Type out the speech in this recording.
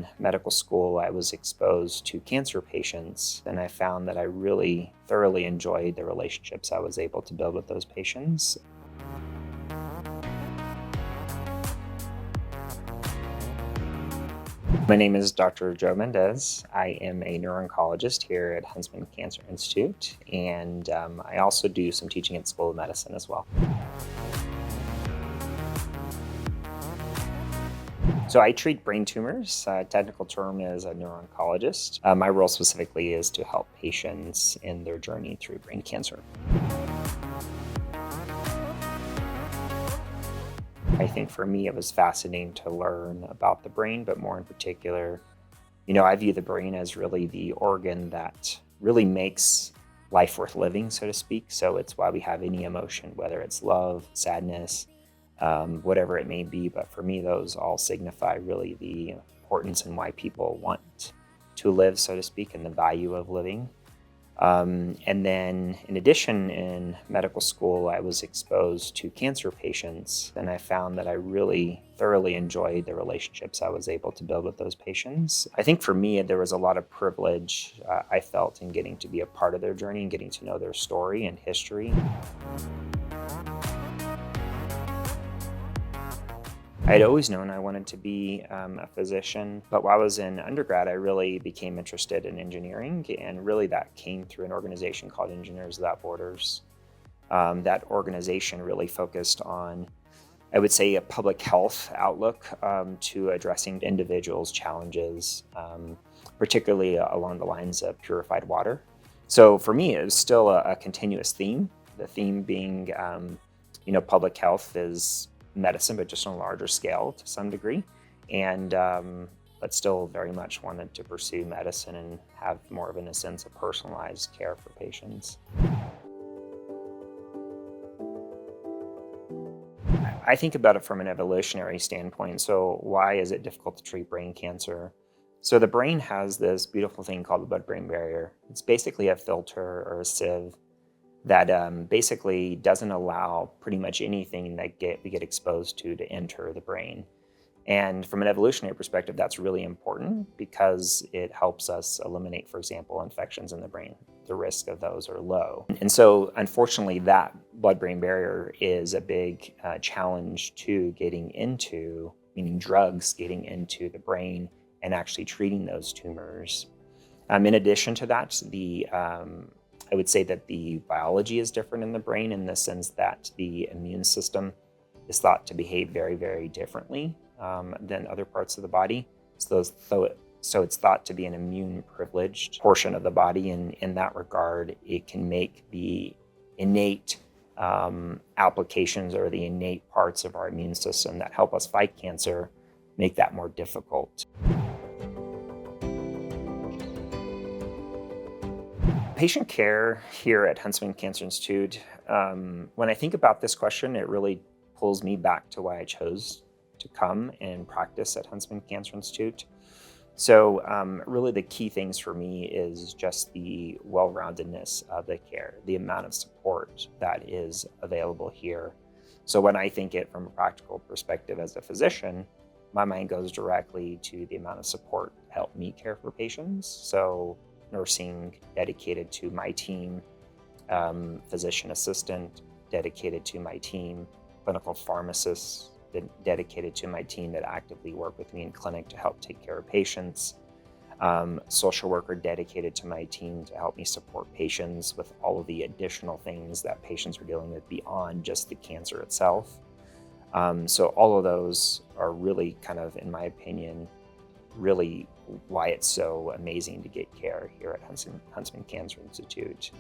in medical school, I was exposed to cancer patients, and I found that I really thoroughly enjoyed the relationships I was able to build with those patients. My name is Dr. Joe Mendez. I am a neuro-oncologist here at Huntsman Cancer Institute, and I also do some teaching at the School of Medicine as well. So I treat brain tumors. Technical term is a neuro-oncologist. My role specifically is to help patients in their journey through brain cancer. I think for me, it was fascinating to learn about the brain, but more in particular, I view the brain as really the organ that really makes life worth living, so to speak. So it's why we have any emotion, whether it's love, sadness, whatever it may be. But for me, those all signify really the importance and why people want to live, so to speak, and the value of living. And then in addition, in medical school, I was exposed to cancer patients, and I found that I really thoroughly enjoyed the relationships I was able to build with those patients. I think for me, there was a lot of privilege I felt in getting to be a part of their journey and getting to know their story and history. I'd always known I wanted to be a physician, but while I was in undergrad, I really became interested in engineering, and really that came through an organization called Engineers Without Borders. That organization really focused on, I would say, a public health outlook to addressing individuals' challenges, particularly along the lines of purified water. So for me, it was still a continuous theme. The theme being, public health is medicine, but just on a larger scale to some degree. And but still very much wanted to pursue medicine and have more of, in a sense, a personalized care for patients. I think about it from an evolutionary standpoint. So why is it difficult to treat brain cancer? So the brain has this beautiful thing called the blood-brain barrier. It's basically a filter or a sieve that basically doesn't allow pretty much anything that we get exposed to enter the brain. And from an evolutionary perspective, that's really important because it helps us eliminate, for example, infections in the brain. The risk of those are low. And so, unfortunately, that blood-brain barrier is a big challenge to getting into, meaning drugs getting into the brain and actually treating those tumors. In addition to that, I would say that the biology is different in the brain in the sense that the immune system is thought to behave very, very differently than other parts of the body. So it's thought to be an immune-privileged portion of the body, and in that regard, it can make the innate applications or the innate parts of our immune system that help us fight cancer make that more difficult. Patient care here at Huntsman Cancer Institute, when I think about this question, it really pulls me back to why I chose to come and practice at Huntsman Cancer Institute. So really the key things for me is just the well-roundedness of the care, the amount of support that is available here. So when I think it from a practical perspective as a physician, my mind goes directly to the amount of support to help me care for patients. So nursing dedicated to my team, physician assistant dedicated to my team, clinical pharmacists dedicated to my team that actively work with me in clinic to help take care of patients, social worker dedicated to my team to help me support patients with all of the additional things that patients are dealing with beyond just the cancer itself. So all of those are really kind of, in my opinion, really why it's so amazing to get care here at Huntsman Cancer Institute.